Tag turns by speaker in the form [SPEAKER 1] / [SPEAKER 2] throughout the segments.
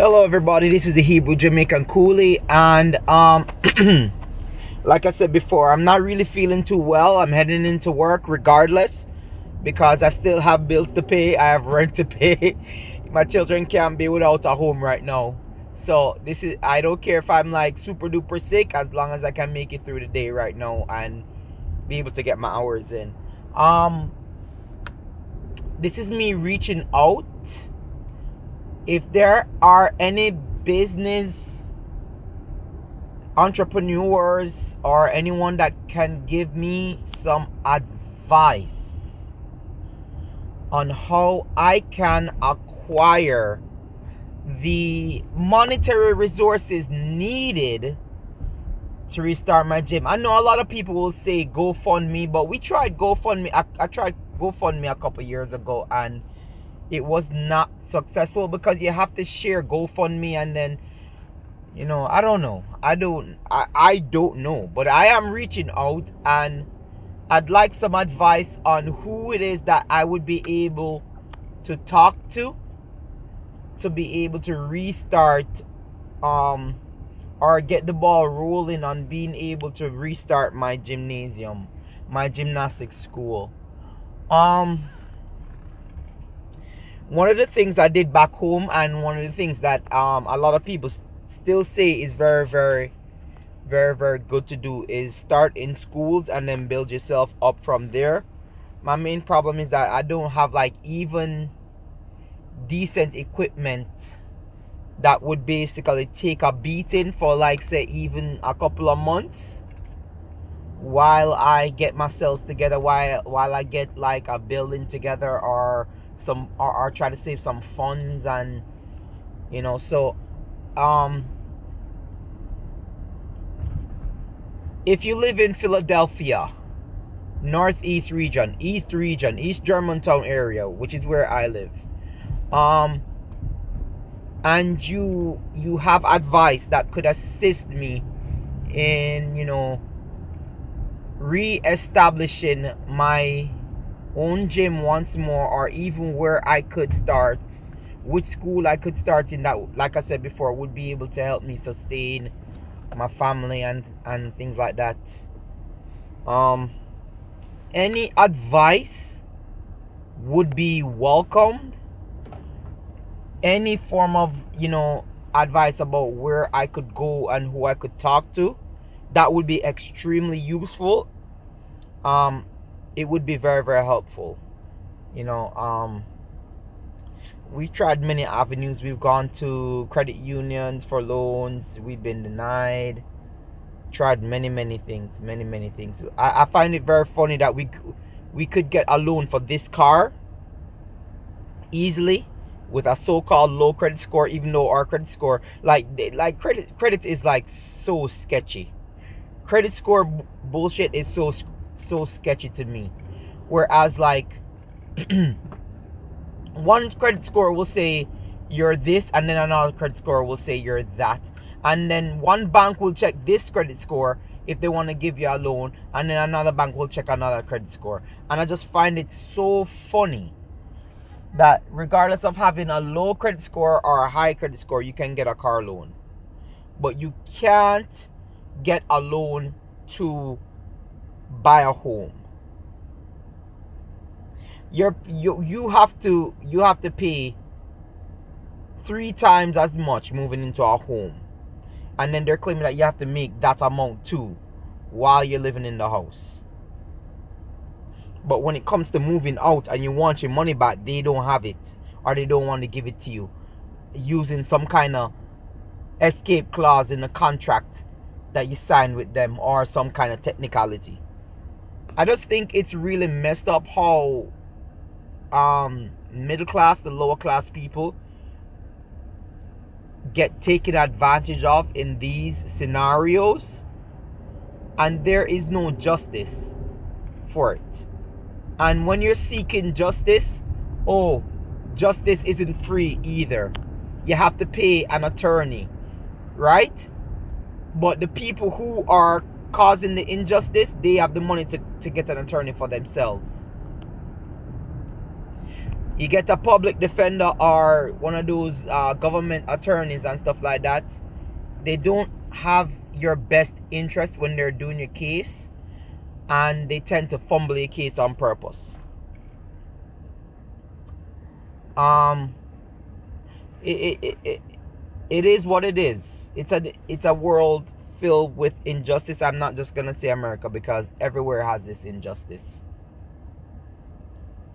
[SPEAKER 1] Hello everybody, this is the Hebrew Jamaican Coolie, and like I said before, I'm not really feeling too well. I'm heading into work regardless because I still have bills to pay. I have rent to pay. My children can't be without a home right now. So I don't care if I'm like super duper sick, as long as I can make it through the day right now and be able to get my hours in. This is me reaching out. If there are any business entrepreneurs or anyone that can give me some advice on how I can acquire the monetary resources needed to restart my gym. I know a lot of people will say GoFundMe, but we tried GoFundMe. I tried GoFundMe a couple years ago and it was not successful because you have to share GoFundMe, and then I don't know. I don't know, but I am reaching out and I'd like some advice on who it is that I would be able to talk to be able to restart or get the ball rolling on being able to restart my gymnasium, my gymnastics school. One of the things I did back home, and one of the things that a lot of people still say is very, very, very, very good to do, is start in schools and then build yourself up from there. My main problem is that I don't have like even decent equipment that would basically take a beating for like say even a couple of months while I get myself together, while I get like a building together or try to save some funds. And so if you live in Philadelphia, Northeast region, East Germantown area, which is where I live, and you have advice that could assist me in re-establishing my own gym once more, or even where I could start, which school I could start in, that, like I said before, would be able to help me sustain my family and things like that. Any advice would be welcomed. Any form of advice about where I could go and who I could talk to, that would be extremely useful. It would be very, very helpful. We've tried many avenues. We've gone to credit unions for loans. We've been denied. Tried many things. I find it very funny that we could get a loan for this car easily with a so-called low credit score, even though our credit score, like credit is like so sketchy. Credit score bullshit is so sketchy to me. Whereas like one credit score will say you're this, and then another credit score will say you're that, and then one bank will check this credit score if they want to give you a loan, and then another bank will check another credit score. And I just find it so funny that regardless of having a low credit score or a high credit score, you can get a car loan, but you can't get a loan to buy a home. You have to pay 3 times as much moving into a home, and then they're claiming that you have to make that amount too while you're living in the house. But when it comes to moving out and you want your money back, they don't have it, or they don't want to give it to you using some kind of escape clause in the contract that you signed with them, or some kind of technicality. I just think it's really messed up how middle class, the lower class people get taken advantage of in these scenarios, and there is no justice for it. And when you're seeking justice, justice isn't free either. You have to pay an attorney, right? But the people who are causing the injustice, they have the money to get an attorney for themselves. You get a public defender or one of those government attorneys and stuff like that. They don't have your best interest when they're doing your case, and they tend to fumble your case on purpose. It is what it is. It's a world filled with injustice. I'm not just gonna say America, because everywhere has this injustice.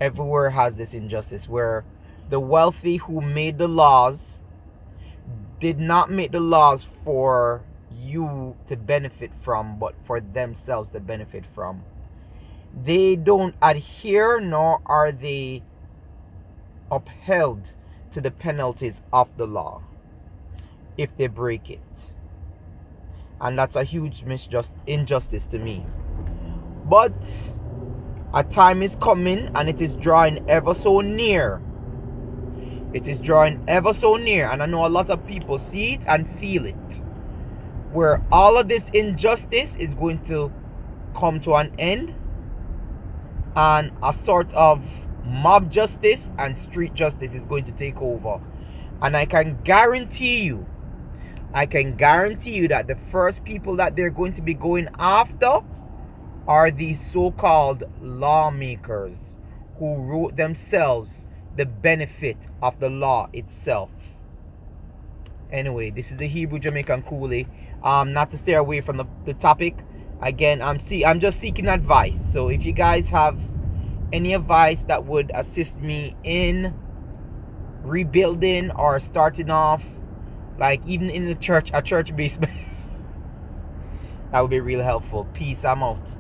[SPEAKER 1] Everywhere has this injustice where the wealthy who made the laws did not make the laws for you to benefit from, but for themselves to benefit from. They don't adhere, nor are they upheld to the penalties of the law if they break it. And that's a huge injustice to me. But a time is coming, and it is drawing ever so near. It is drawing ever so near, and I know a lot of people see it and feel it, where all of this injustice is going to come to an end, and a sort of mob justice and street justice is going to take over. And I can guarantee you that the first people that they're going to be going after are these so-called lawmakers who wrote themselves the benefit of the law itself. Anyway, this is the Hebrew Jamaican Coolie. Not to stay away from the topic. Again, I'm just seeking advice. So if you guys have any advice that would assist me in rebuilding or starting off, like even in a church basement, that would be real helpful. Peace. I'm out.